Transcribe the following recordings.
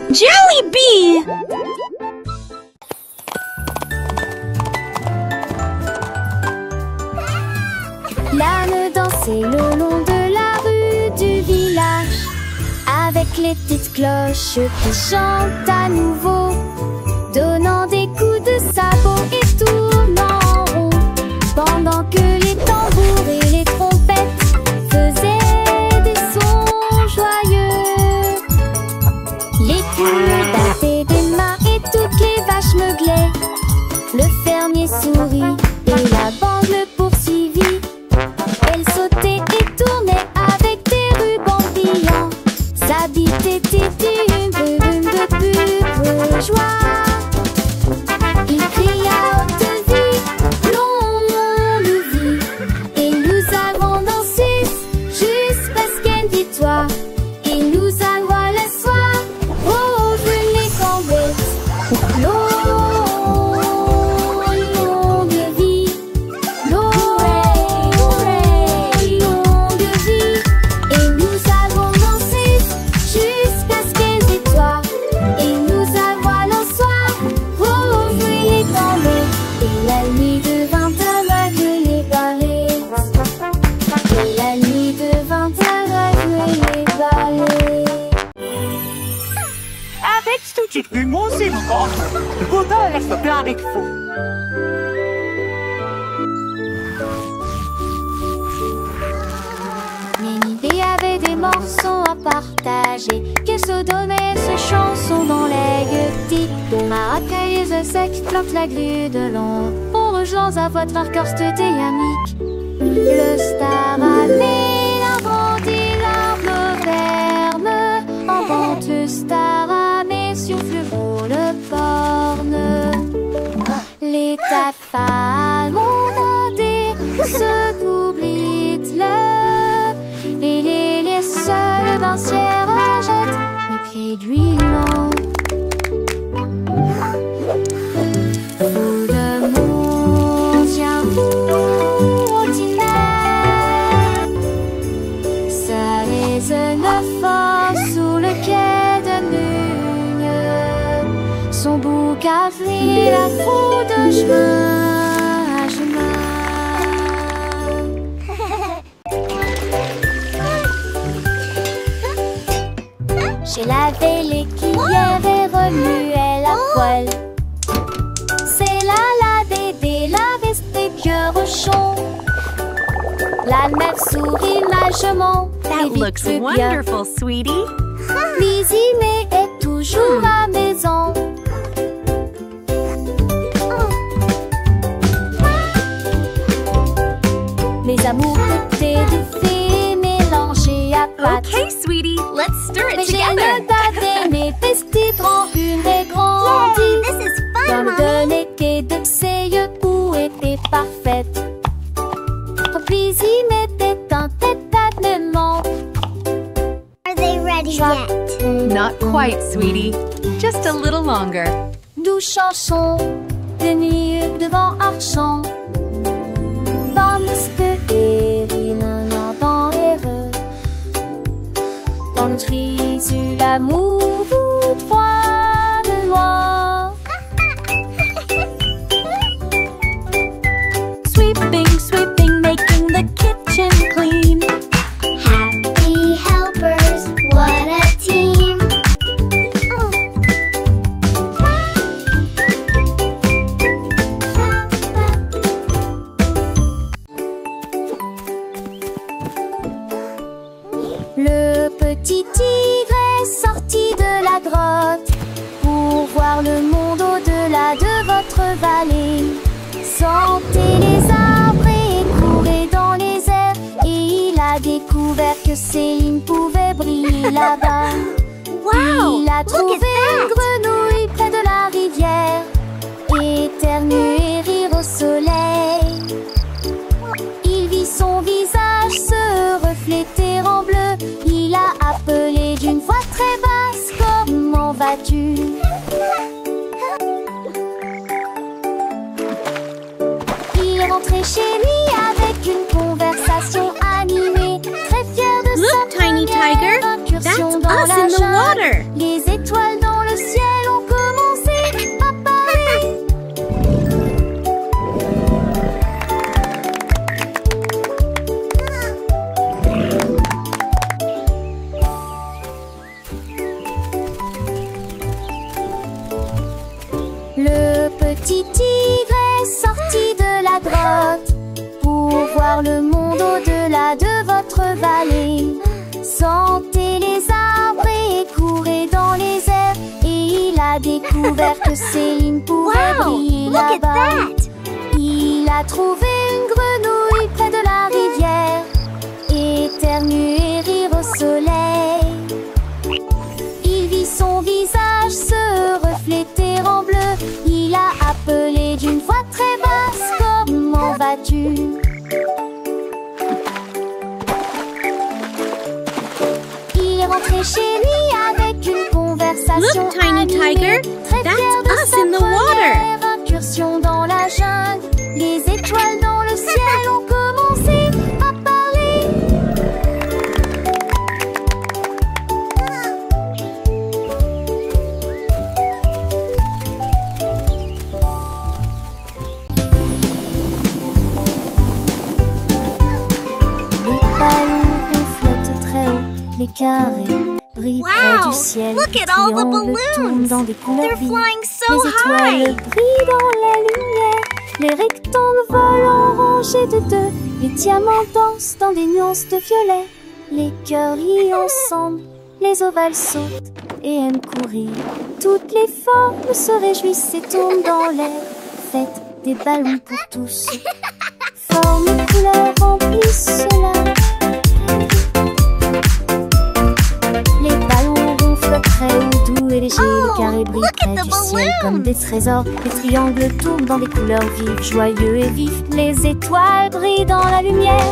Jollibee! L'âne dansait le long de la rue du village, avec les petites cloches qui chantent à nouveau, donnant des coups de sabot et tournant en rond, pendant que les tambours et les trompettes faisaient des sons joyeux. Les poules battaient des mains et toutes les vaches meuglaient. Le fermier sourit et la bande le poursuivit. Elle sautait et tournait avec des rubans brillants. Sa bite était une brume de pure joie. Il cria haute vie, longue vie, et nous avons dansé jusqu'à ce qu'elle victoire. Et nous avons le soir, oh, je les cambettes. avec vous. Ménibée avait des morceaux à partager, qu'elle se donnait ses chansons dans les gueutis. De Maracay et sec flotte la grue de long. On rejoint sa voix de marqueur amique. Le star allait grandi l'arbre verme. En vente le star allait sur le borne. Les tafales mondaient se doublent et les seuls dancières jettent les pieds d'huilants. Fou de Montien, ordinaire, ça les neuf sous le quai de Mugne. Son bouc a fui la foule de chemin à chemin. Chez la vieille qui avait remué la poêle, c'est la Dédé, la veste des vieux rochons. La mère sourit lâchement. That looks wonderful, sweetie. Lizzie est toujours à maison. Mes amours étaient de fées mélangées à pâte. Okay, sweetie, let's stir it Mais j'ai together. une date mes petites rancunes et grandit. This is fun, Comme Mommy. de l'été de ses yeux où était parfaite. Lizzie m'était un tête-à-tête-ment. Are they ready yet? Not quite, sweetie. Just a little longer. Douce chanson de nuit devant Archamp. Vamos de dans heureux. Dans le tri sur l'amour, vous trois de loin. Sweeping, sweeping, making the kitchen clean. Happy helpers, what a team. Le petit tigre est sorti de la grotte pour voir le monde au-delà de votre vallée. Sentez les arbres et courez dans les airs. Et il a découvert que Céline pouvait briller là-bas. Wow, Il a look trouvé at that. une grenouille près de la rivière, éternuer et rire au soleil. Il vit son visage se refléter en bleu. Il a appelé d'une voix très basse: comment vas-tu? Il est rentré chez lui avec une conversation animée, très fier de Look, sa Tiny première Tiger, incursion that's dans us la in the jungle. water. Les étoiles dans petit tigre est sorti de la grotte pour voir le monde au-delà de votre vallée. Sentez les arbres et courez dans les airs. Et il a découvert que Céline pouvait briller là-bas. Il a trouvé une grenouille près de la rivière, éternuer et rire au soleil. Il vit son visage se refléter en bleu. Il a appelé d'une voix très basse: comment vas-tu? Il est rentré chez lui avec une conversation. Look, Tiny Tiger, that's us in the water. Incursion dans la jungle, les étoiles dans le ciel ont commencé à parler. Les ballons flottent très haut, les carrés brillent près du ciel. Look at all the Triangles tournent balloons. dans des couleurs They're vives. flying so Les étoiles high. brillent dans la lumière. Les rectangles volent en rangées de deux. Les diamants dansent dans des nuances de violet. Les cœurs rient ensemble. Les ovales sautent et aiment courir. Toutes les formes se réjouissent et tournent dans l'air. Faites des ballons pour tous. Formes et couleurs remplissent cela. Les ballons ronflent très haut, doux et légers. Les carrés brillent look at près the du ciel balloons. comme des trésors. Les triangles tournent dans des couleurs vives, joyeux et vifs. Les étoiles brillent dans la lumière,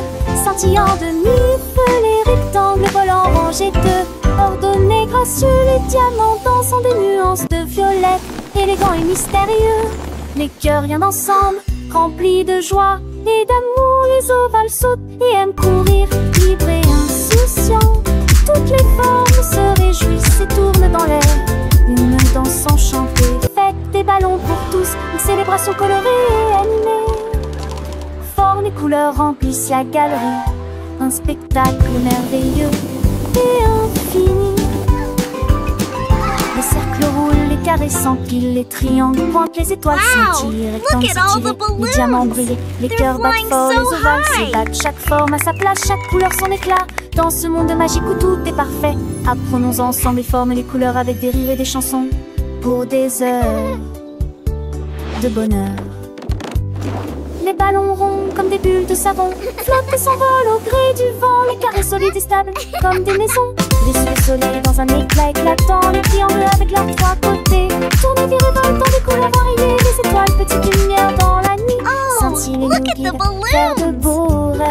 scintillant de mille feux. Les rectangles volent en rangées de ordonnés, gracieux. Les diamants dansent en des nuances de violet, élégants et mystérieux. Les cœurs viennent ensemble, remplis de joie et d'amour. Les ovales sautent et aiment courir, libres et insouciants. Toutes les formes se réjouissent et tournent dans l'air. Une danse enchantée. Faites des ballons pour tous, une célébration colorée et animée. Formes et couleurs remplissent la galerie. Un spectacle merveilleux et infini. Les cercles roulent, les carrés s'empilent, les triangles pointent, les étoiles scintillent, les rectangles look at all the s'étirent, les diamants brillent, les They're cœurs battent flying fort, so les ovales high. s'ébattent, chaque forme à sa place, chaque couleur son éclat. Dans ce monde magique où tout est parfait, apprenons ensemble les formes et les couleurs avec des rires et des chansons pour des heures de bonheur. Les ballons ronds comme des bulles de savon flottent et s'envolent au gré du vent. Les carrés solides et stables comme des maisons. Les soleil dans un éclat éclatant. Les triangles avec leurs trois côtés tournent et revoltent dans des couleurs variées. Les étoiles, petites lumières dans la nuit, scintillent et nous look at the guident balloons. vers de beaux rêves.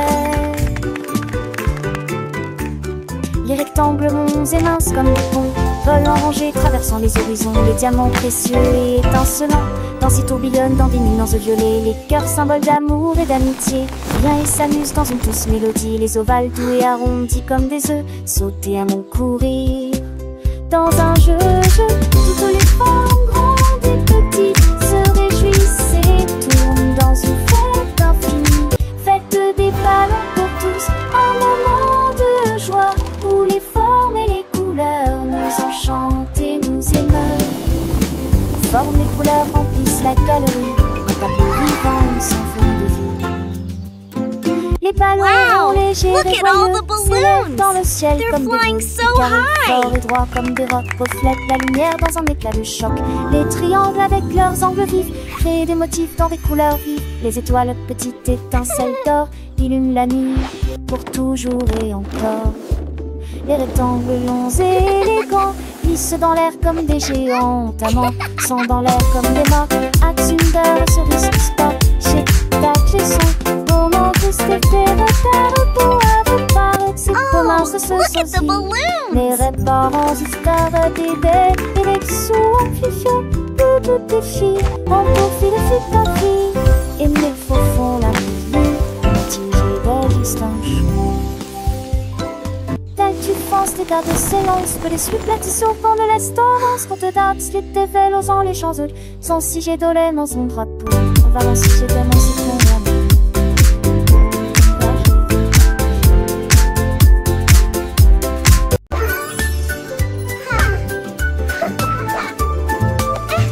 Les rectangles ronds et minces comme des ponts volent en rangées, traversant les horizons. Les diamants précieux et étincelants dansent et tourbillonnent dans des nuances violets. Les cœurs symboles d'amour et d'amitié viennent et s'amusent dans une douce mélodie. Les ovales doux et arrondis comme des œufs sautent et aiment courir dans un jeu. Toutes les formes grandes et petites se réjouissent et tournent dans une fête infinie. Faites des ballons pour tous, un moment de joie où les formes et les couleurs nous enchantent et nous émeuvent. Formes et couleurs remplissent la galerie, un tableau vivant, une symphonie de vie. Les ballons Wow, légers look et at all joyeux the balloons. s'élèvent dans le ciel They're comme des flying boules. so Les carrés high. forts et droits comme des rocs reflètent la lumière dans un éclat de choc. Les triangles avec leurs angles vifs créent des motifs dans des couleurs vives. Les étoiles, petites étincelles d'or, illuminent la nuit pour toujours et encore. Les rectangles longs et élégants glissent dans l'air comme des géants. Amants sont dans l'air comme des morts. Axunder, cerise, sport, chez tac, les sons. Moment tous les terres pour avoir parlé de ces communs, ce Look at the sosie. balloons. Les réparants, histoires d'idées, et les sous en fifio, toutes les filles, en profil de fit ta vie. Et mes faux font la vie, tigé de distance. Tu penses les gardes s'élancent, que les suites platisent au fond de l'estorance. Quand te dates, les dévèles en les champs, sans si j'ai dolé dans son drapeau. On va voir si j'ai tellement si ton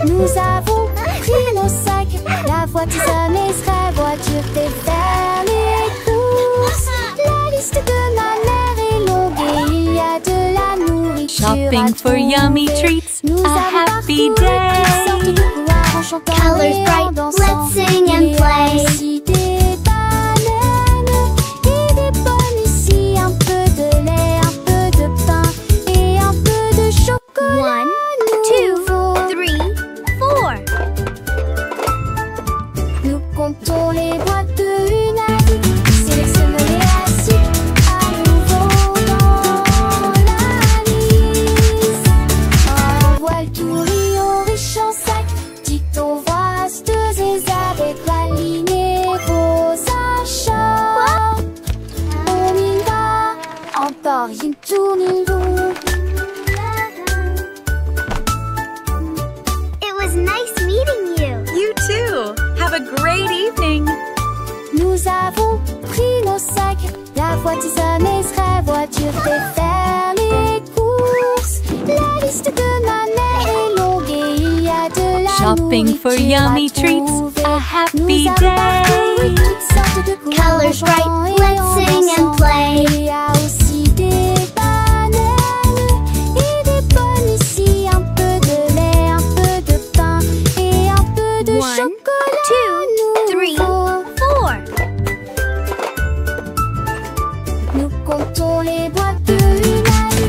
Nous avons pris nos sacs voiture sonne et serait voiture fait faire les courses. La liste de ma mère est longue et il y a de la nourriture Shopping à for yummy trouver. treats, Nous a avons happy parcouru toutes sortes day. de couloirs en chantant Colors et en bright, dansant. let's sing and Il y a play. aussi des bananes et des pommes ici, un peu de lait, un peu de pain et un peu de chocolat. 1, 2, nouveau. 3, 4. Nous comptons les boîtes de une à 10. Sélectionnons les assiettes à nouveau dans la liste. Un voile tout rayon riche en sac, dicton vaste et avec la ligne et vos achats. On y va, encore une tournure. It was nice meeting you. You too. Have a great evening. Nous avons pris nos sacs, la voiture sonne et serait voiture fait faire les courses. La liste de ma mère est longue et il y a de la Shopping for nourriture yummy à treats, trouver. a happy Nous avons parcouru day. toutes sortes de couleurs Colors en chantant bright, et let's en sing and dansant. play. Il y a aussi des bananes et des pommes ici, un peu de lait, un peu de pain et un peu de 1, chocolat 2, 3, nouveau. 4. Nous comptons les boîtes de une à 10.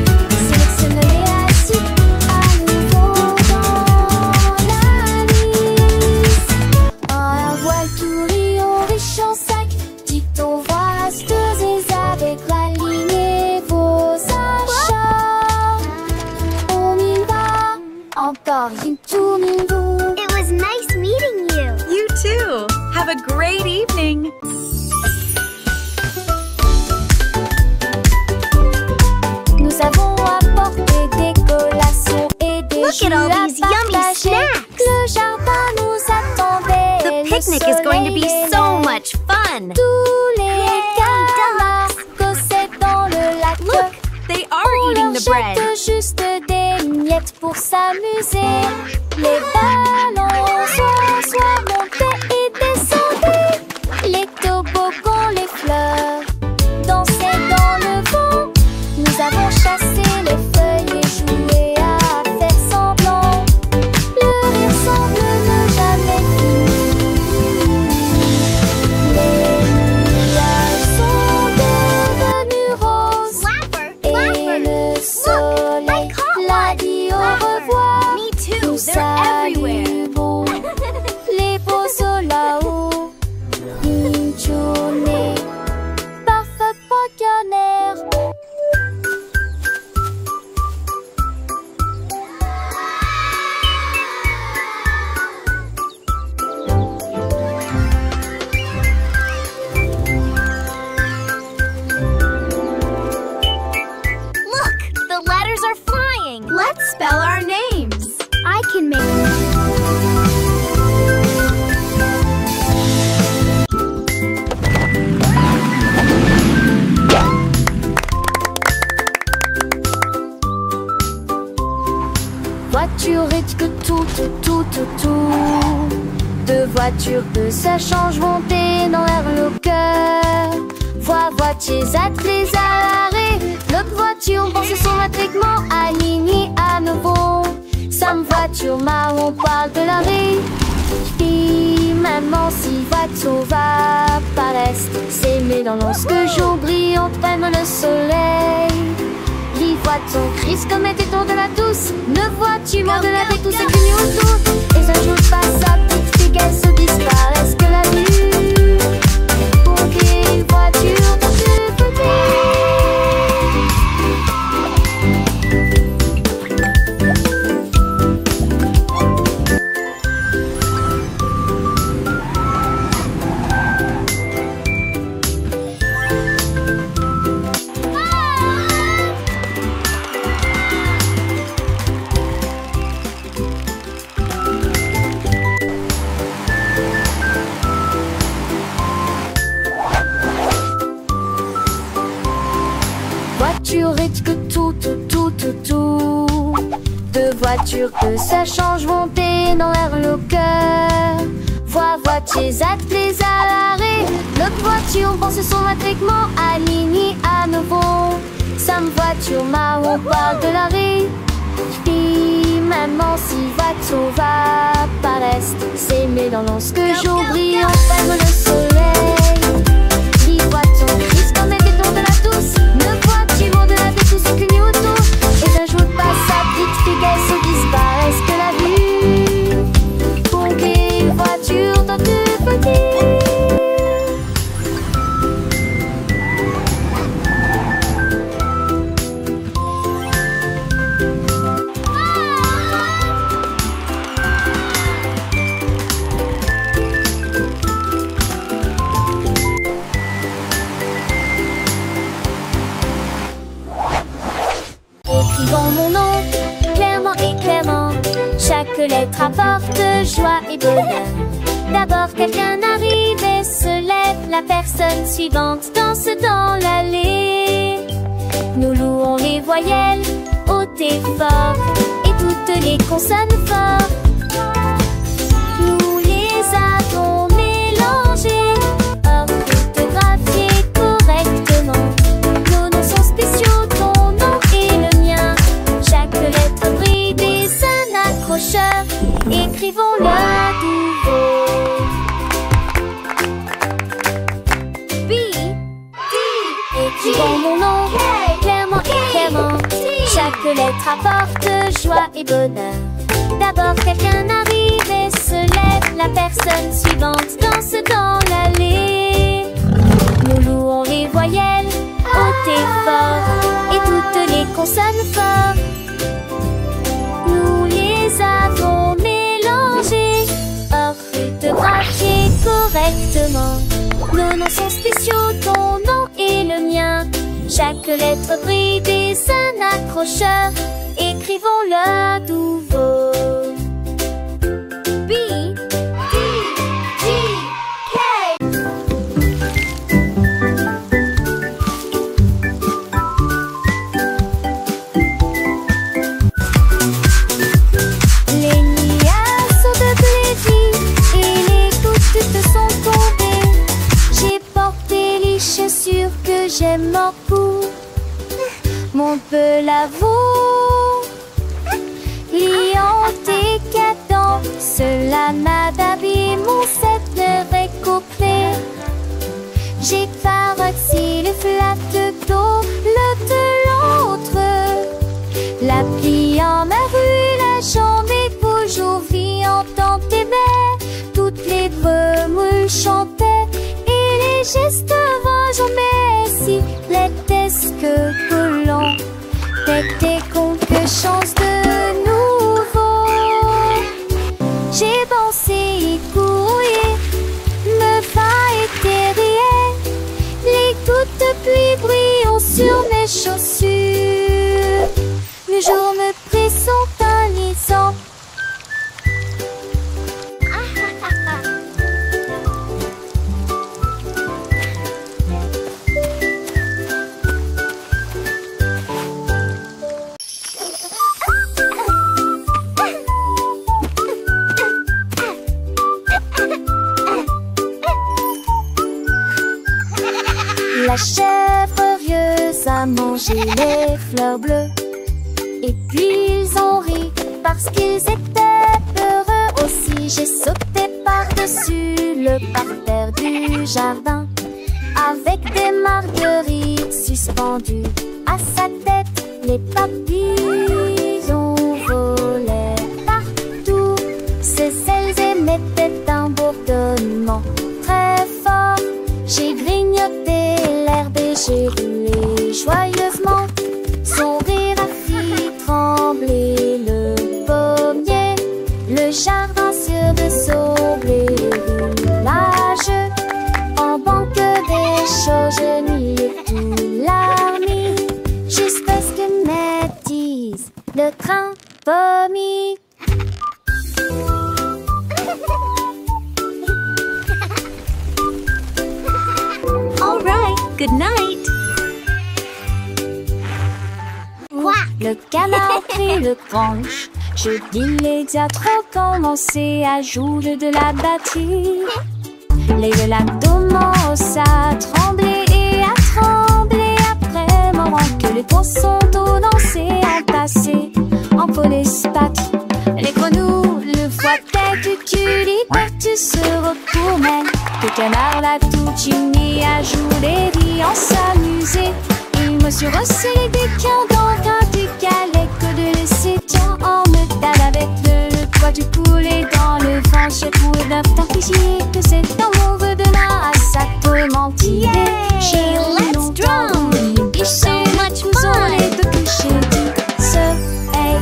Sélectionnons les assiettes à nouveau dans la liste. Un voile tout rayon riche en sac, dicton vaste et avec la ligne et vos achats. On y va, encore une tournure. It was nice meeting you. You too. Have a great evening. Nous avons apporté des collations et des Look jus at all à these yummy partager. snacks. Le jardin nous attendait. The Le picnic is going to be soleil so aimait. much fun. Tous les camarades cossaient dans le lac. Look, they are On eating leur the bread. jette juste des miettes pour s'amuser. Les ballons soit montaient et descendaient. Les toboggans, les fleurs dansaient dans le vent. Nous avons chassé les feuilles et joué à faire semblant. Le rire semble ne jamais finir. Les nuages sont devenus roses. Flapper, Et flapper. le soleil l'a dit au revoir. Me too. Nous They're everywhere. saluons les beaux là-haut. Une journée parfaite braconnière. Look, the letters are flying. Let's spell our names. I can make Voiture et que tout. Deux voitures que ça change monter dans l'air le cœur. Voitures attelées à l'arrêt. L'autre voiture pense son attriquement aligné à nouveau. Sam voiture marron parle de la vie. Fille, maman, si voiture va par l'est. C'est dans lorsque jour brillant prenne le soleil. Les voitures crisent comme était tour de la douce. Ne vois-tu de la tête tout ce qui nous autour. Et un jour passe sa petite fille qu'elle se disparaisse que la vue. Pour qu'il une voiture dans ce côté. Voiture et que tout. Deux voitures que ça change monter dans l'air le cœur. voitures attelées à l'arrêt. Notre voiture pense son attroupement aligné à nouveau. Sam voiture marron parle de l'arrêt. Puis maman si voiture va paraître. C'est mais dans lorsque jour brille enfin le soleil. Les voitures disent comme des béton de la douce. Nos voitures de la douce qu'une auto. Et un jour passe sa petite figure se disparaissent que la vue. Pompier, voiture dans tout petit. Écrivons mon nom, clairement et clairement. Chaque lettre apporte joie et bonheur. D'abord quelqu'un arrive et se lève. La personne suivante danse dans l'allée. Nous louons les voyelles hautes et fortes et toutes les consonnes fortes. Nous les avons mélangées, orthographiées correctement. Nos noms sont spéciaux, ton nom et le mien. Chaque lettre brille des un accrocheur. Écrivons-le à nouveau. B, D. Écrivons mon nom, clairement et clairement. Chaque lettre apporte joie et bonheur. D'abord quelqu'un arrive et se lève. La personne suivante danse dans l'allée. Nous louons les voyelles hautes et fortes et toutes les consonnes fortes. Nous les avons mélangées, orthographiées correctement. Nos noms sont spéciaux, ton nom et le mien. Chaque lettre brille des un accrocheur. Écrivons-le à nouveau. B, D, G, K. Les nuages sont devenus et les gouttes sont tombées. J'ai porté les chaussures que j'aime beaucoup. Mon peu l'avoue, liant et cadent, cela m'a d'habillé mon set de récouplé. J'ai parti le flat d'eau, le de l'autre. La pliant ma rue, la jambe est toujours viande dans tes baies. Toutes les remoules chantaient et les gestes vont jamais si l'étesse que collant. T'étais quelque chose de nouveau. J'ai pensé y courir, me va éterrier. Les gouttes de pluie brillent sur mes chaussures. Le jour me pressent un lisant. La chèvre rieuse a mangé les fleurs bleues. Et puis ils ont ri parce qu'ils étaient heureux aussi. J'ai sauté par-dessus le parterre du jardin avec des marguerites suspendues à sa tête. Les papillons volaient partout. Ses ailes émettaient un bourdonnement très fort. J'ai grignoté l'herbe et j'ai roulé joyeusement. Son rire a fait trembler le pommier. Le jardin sur de saublé roulage. En banque des choses, je n'y ai tout l'armée. Jusqu'à ce que m'attise le train pommier. All right, good night. Le canard prit le tranche, Je dis les diatres commencer à jouer de la batterie. Les lacs commencent à trembler et à trembler après moment que les poissons d'eau danser en passé en polyspath. Les grenouilles le voient tête tu liberté se retournent. Le canard la tout unis à jouer les en s'amuser. Il me suis resserré des quins dans un décalé que de laisser tiens en me table avec le poids du poulet dans le vent. J'ai trouvé d'un fichier que c'est un mauvais de là à sa tourmentille. Yay! Let's drum! So much fun! Les deux clichés du soleil.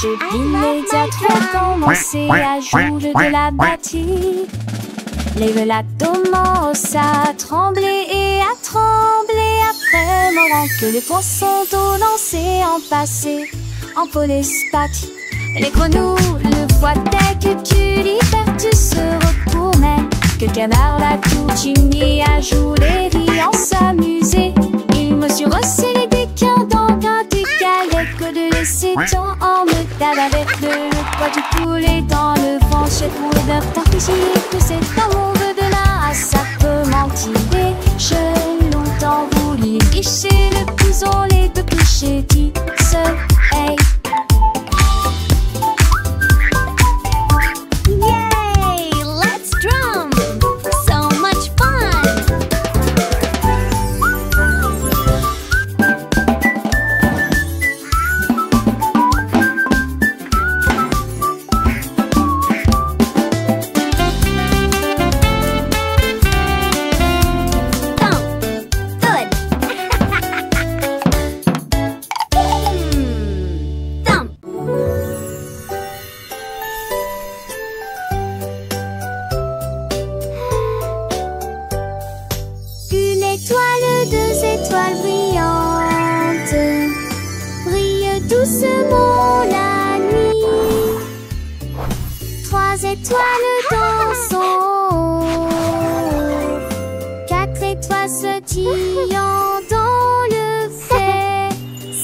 Je dis les diatres commencer à jouer de la batterie. Les lacs commencent à trembler et à trembler après moment que les poissons d'eau danser en passé en polyspath. Les grenouilles le voient dès que tu liberté se retournent. Que le canard la tout unis à jouer les en s'amuser. Il me suis resserré des quins dans un décalé que de laisser temps en me table avec le poids du poulet dans le vent. J'ai trouvé d'un fichier que c'est un mauvais de là à ça peut mentir. J'ai longtemps voulu guicher le couson les deux clichés du soleil. Yay! Let's drum! So much fun! Une étoile, deux étoiles brillantes brillent doucement la nuit. Trois étoiles dans son haut, quatre étoiles scintillant dans le fait.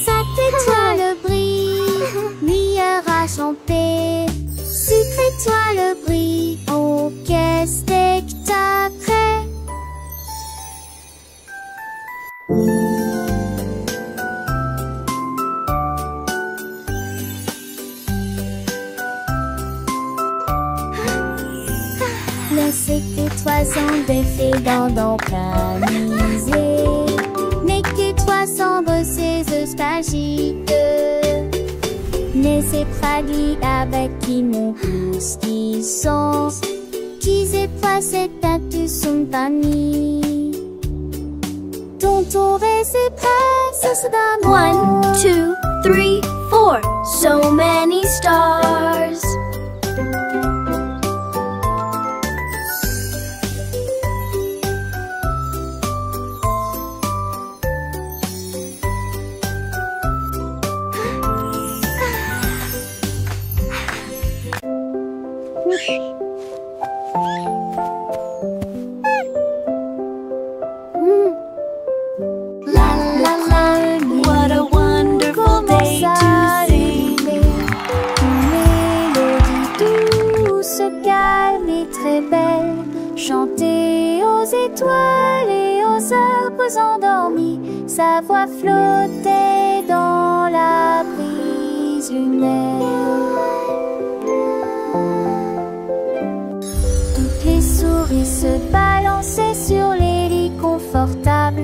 Cinq étoiles brillent, lumière achampée. Six étoiles brillent, oh quel spectacle! Les étoiles sont défait dans camisé. N'est que toi sombre ces nostalgiques. Mais c'est fragile avec qui mon plus qui sont. Qui c'est pas cette tête son famille. Ton tour et ses princesses d'amour. 1, 2, 3, 4. So many stars. La la la, What a wonderful day to sing. Une mélodie douce, calme et très belle. Chanter aux étoiles et aux arbres endormis. Sa voix flottait dans la brise lunaire. Toutes les souris se balançaient sur les lits confortables.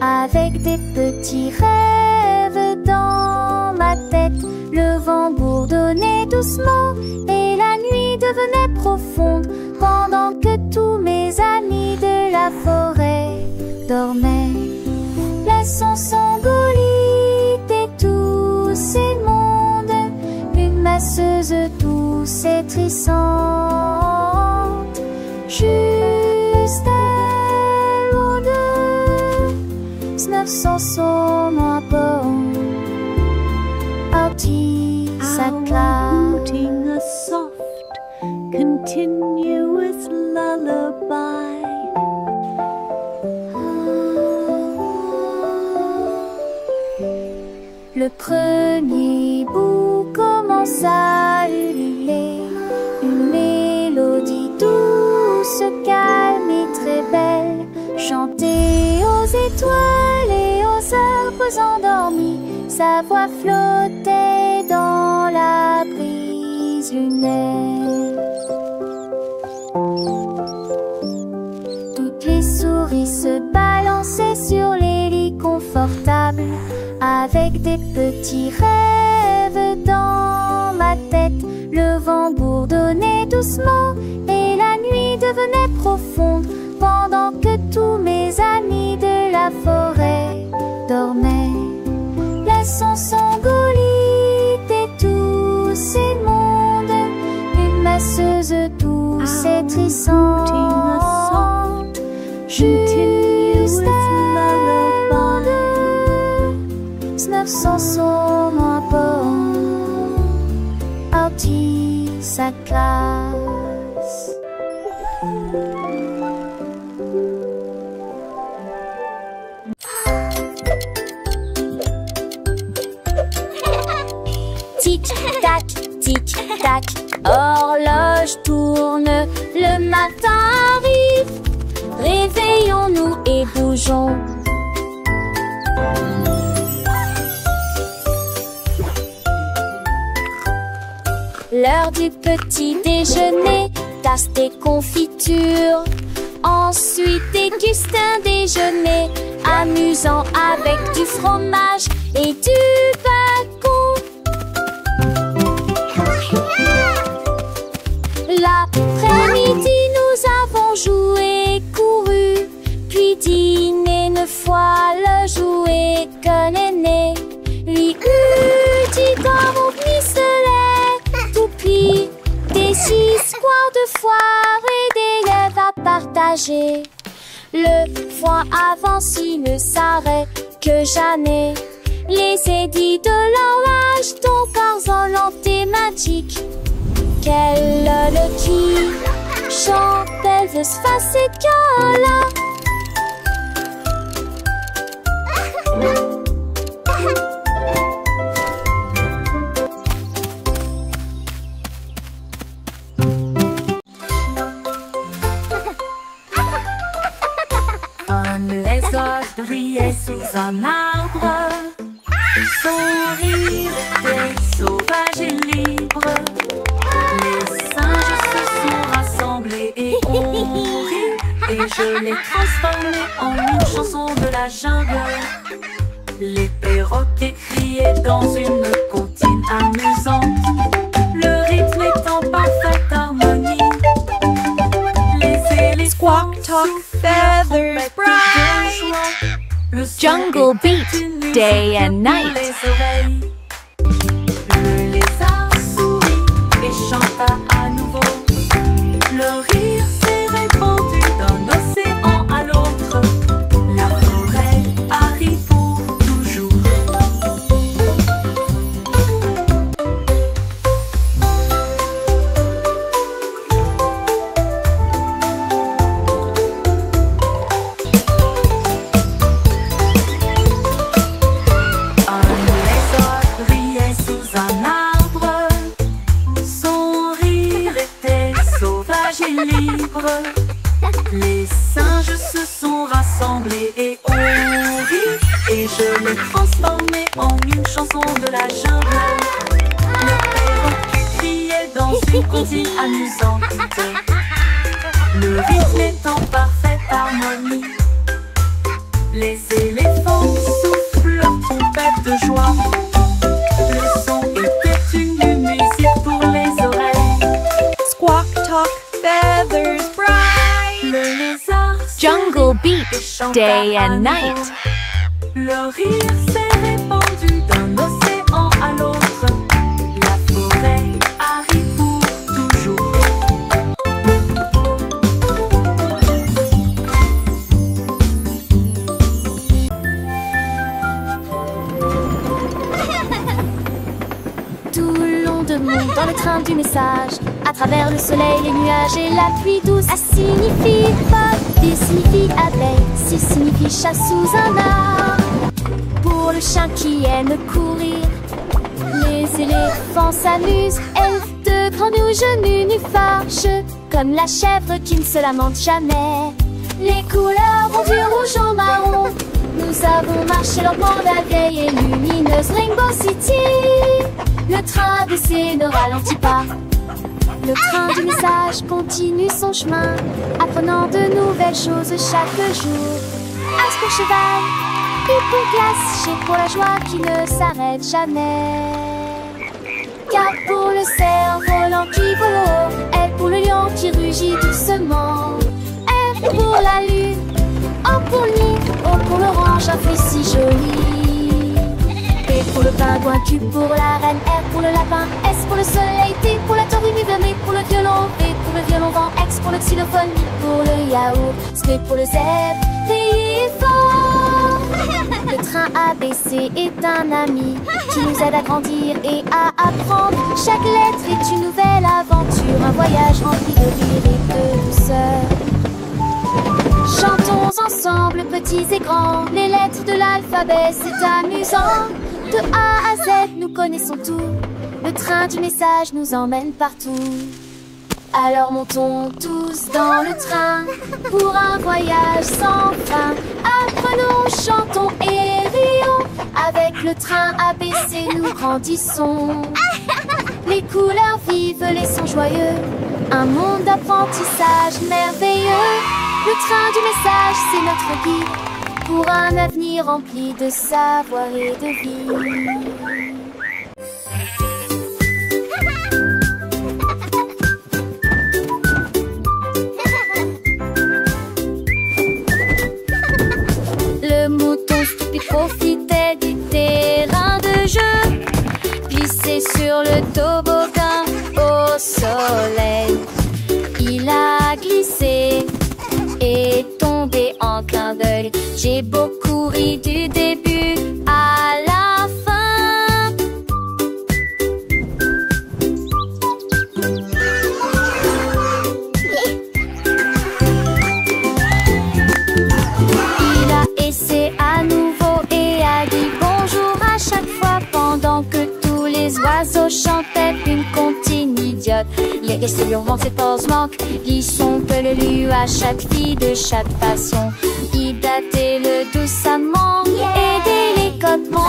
Avec des petits rêves dans ma tête. Le vent bourdonnait doucement et la nuit devenait profonde. Pendant que tous mes amis de la forêt dormaient, laissant s'envoler tout s'étrissante. Juste elle ou deux, 900 sont moins bons. Outie sa classe. Outing a soft, continuous lullaby. Le premier bout commence à ululer, une mélodie douce, calme et très belle, chantée aux étoiles et aux arbres endormis. Sa voix flottait dans la brise lunaire. Toutes les souris se balançaient sur les lits confortables, avec des petits rêves dans ma tête. Le vent bourdonnait doucement et la nuit devenait profonde, pendant que tous mes amis de la forêt dormaient. Laissons Sangolite et tous ces mondes, une masseuse douce et trissante. Juste elle, 900 sont moins bons. Outie sa classe. Tic-tac, tic-tac, horloge tourne, le matin arrive. Réveillons-nous et bougeons. L'heure du petit déjeuner, tasse des confitures. Ensuite déguste un déjeuner amusant avec du fromage et du bacon. L'après-midi, nous avons joué et couru, puis dîné 9 fois le jouet que l'aîné lui eut dit dans mon pistolet. Toupie, des histoires de foire et des lèvres à partager. Le foin avance, il ne s'arrête que jamais. Les édits de l'horloge, ton corps thématique. Quelle le qui chante Elvis Fascicola. Un lézard brillait sous un arbre. Son rire était sauvage et libre. Les singes se sont rassemblés et ont ri. Et je l'ai transformé en une chanson de la jungle. Les perroquets criaient dans une comptine amusante. Le rythme est en parfaite harmonie. Les éléphants Squawk, talk, feathers, bright. Jungle beat, day and night. Le lézard sourit et chanta à nouveau. Le rire s'est répandu d'un océan à l'autre. La forêt arrive pour toujours. Les singes se sont rassemblés et ont ri. Et je l'ai transformé en une chanson de la jungle. Le perroquet criait dans une comptine amusante. Le rythme est en parfaite harmonie. Les éléphants soufflent leur trompette de joie. Le son était une musique pour les oreilles. Squawk, talk, feathers, bright. Le lézard Jungle beat, chanta day à and nouveau. night. Le rire s'est répandu d'un océan à l'autre. La forêt arrive pour monte dans le train du message. À travers le soleil, les nuages et la pluie douce. A signifie pop, B signifie abeille, C signifie chat sous un arbre. Pour le chien qui aime courir, les éléphants s'amusent. Elf de grands genoux nus fâcheux, comme la chèvre qui ne se lamente jamais. Les couleurs vont du rouge au marron. Nous avons marché lentement la vieille et lumineuse Rainbow City. Le train baissé ne ralentit pas. Le train du message continue son chemin, apprenant de nouvelles choses chaque jour. As pour cheval, U pour glace, G pour la joie qui ne s'arrête jamais. K pour le cerf-volant qui vole haut, L pour le lion qui rugit doucement. R pour la lune, O pour le nid, O pour l'orange, un fruit si joli. P pour le pingouin, Q pour la reine, R pour le lapin, S pour le soleil, T pour la tortue, M pour le violon, V pour le violon vent, X pour le xylophone, I pour le yaourt, S pour le zèbre, T fort. Le train ABC est un ami qui nous aide à grandir et à apprendre. Chaque lettre est une nouvelle aventure, un voyage rempli de rire et de douceur. Chantons ensemble, petits et grands, les lettres de l'alphabet, c'est amusant. De A à Z, nous connaissons tout. Le train du message nous emmène partout. Alors montons tous dans le train pour un voyage sans fin. Apprenons, chantons et rions. Avec le train ABC, nous grandissons. Les couleurs vives, les sons joyeux, un monde d'apprentissage merveilleux. Le train du message, c'est notre guide pour un avenir rempli de savoir et de vie. Le mouton stupide profitait du terrain de jeu, glissé sur le toboggan au soleil. Il a glissé et tombé en clin d'œil. J'ai beaucoup ri du début à la fin. Il a essayé à nouveau et a dit bonjour à chaque fois pendant que tous les oiseaux chantaient une comptine idiote. Les restes hurlement ses pauses manquent, glissons peu le lu à chaque fille de chaque façon. Idatez-le doucement et délicatement.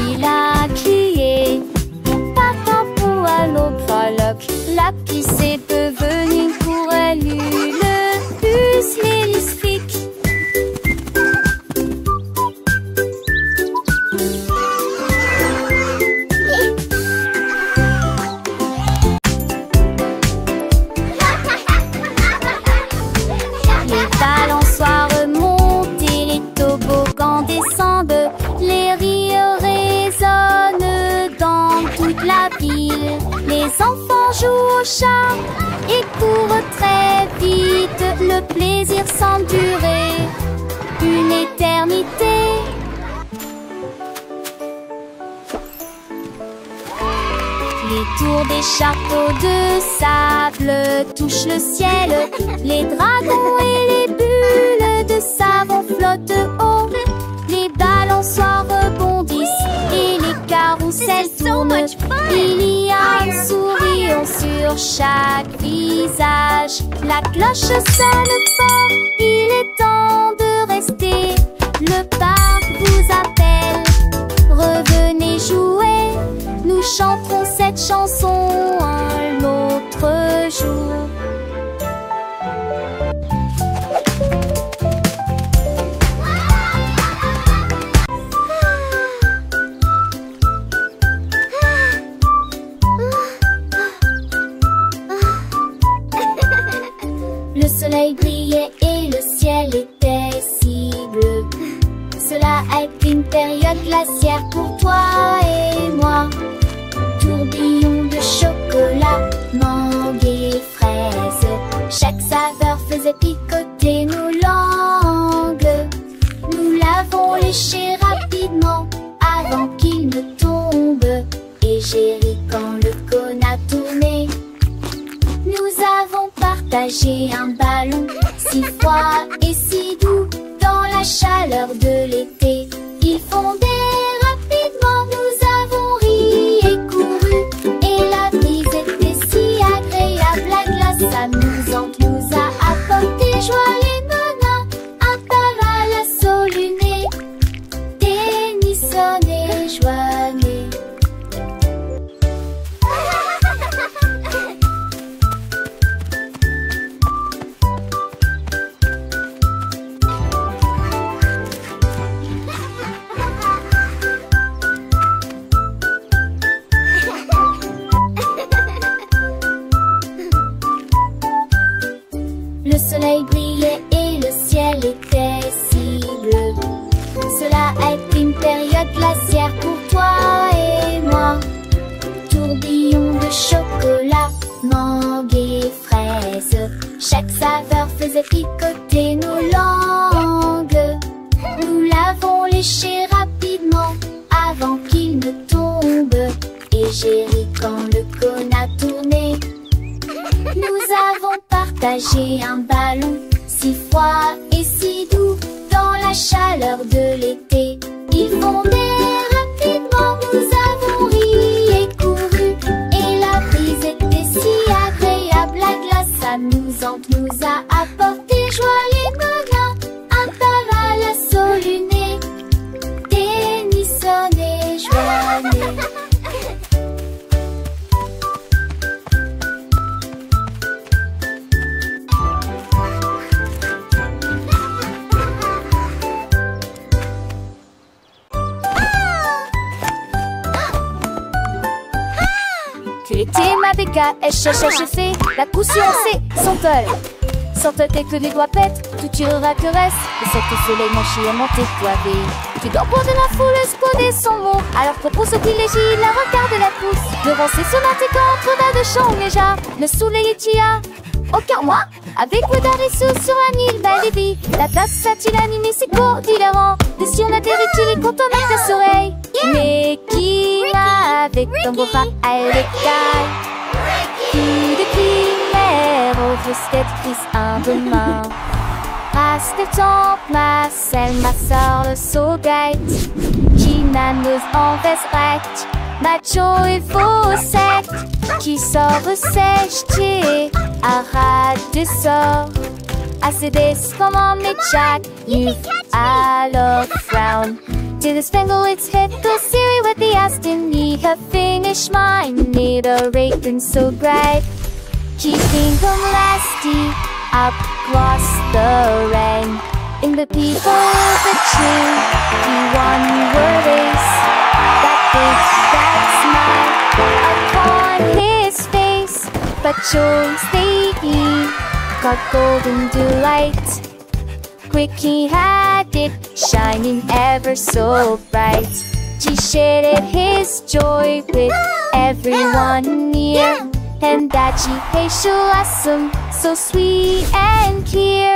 Il a crié partant pour à l'eau prologue. La pisse est devenue pour elle une puce mélistique. Les enfants jouent au chat et courent très vite. Le plaisir semble durer une éternité. Les tours des châteaux de sable touchent le ciel. Les dragons et les bulles de savon flottent haut. Les balançoires rebondissent et les carousels tournent. Il y a un sourire sur chaque visage. La cloche sonne fort, il est temps de rester. Le parc vous appelle, revenez jouer. Nous chanterons cette chanson un autre jour. Le soleil brillait et le ciel était si bleu. Cela a été une période glaciaire pour toi et moi. Tourbillon de chocolat, mangue et fraises. Chaque saveur faisait picoter nos langues. Nous l'avons léché rapidement avant qu'il ne tombe. Et j'ai ri quand le partager un ballon si froid et si doux dans la chaleur de l'été. Ils fondaient rapidement, nous avons ri et couru, et la brise était si agréable, la glace amusante nous a apporté joie. Les nanas, un parasol luné, Tennyson et Joannet. Le soleil brillait et le ciel était si bleu. Cela a été une période glaciaire pour toi et moi. Tourbillon de chocolat, mangue et fraise. Chaque saveur faisait picoter nos langues. Nous l'avons léché rapidement avant qu'il ne tombe. Et j'ai ri quand le cône a tourné. Nous avons partagé un ballon si froid et si doux dans la chaleur de l'été. Ils fondaient rapidement, nous avons ri et couru, et la brise était si agréable, la glace amusante nous a apporté joie. Les nanas, un parasol luné, Tennyson et Joannet. Tu étais ma BKSHHC, la caution c'est Santol. Santol tes que les doigts pètent, tu tireras que reste. Et cette soleil manché à monter toivé. Tu dors pour de la foule exposer son mot. Alors propose au privilégie la regarde la pousse. Devant ses sonnettes contre de chant déjà. Le soleil est tia, aucun moi. Avec Wedarisou sur un île Balibi. La tasse a-t-il animé ses cours d'hilarant. Et si on atterrit-il et quand on a ses oreilles. Mais qui m'a avec ton beau rap à l'écaille. Plus de primaire au frustratrice un demain. Race de temps, ma selle, ma sœur, le saugate. Qui n'a nos envers macho et faussette. Qui sort sèche, arrête de sort. Assez des comment mais Jack, you alors frown. To the spangle its hit the Siri with the Aston. Ye have finished mine, need a rating so bright. Keeping them lasty across the rain. In the people of the tree, he won your race. That big, that smile upon his face. But chose they got golden delight. Quick he had it, shining ever so bright. He shared his joy with everyone near. And that he awesome, so sweet and clear.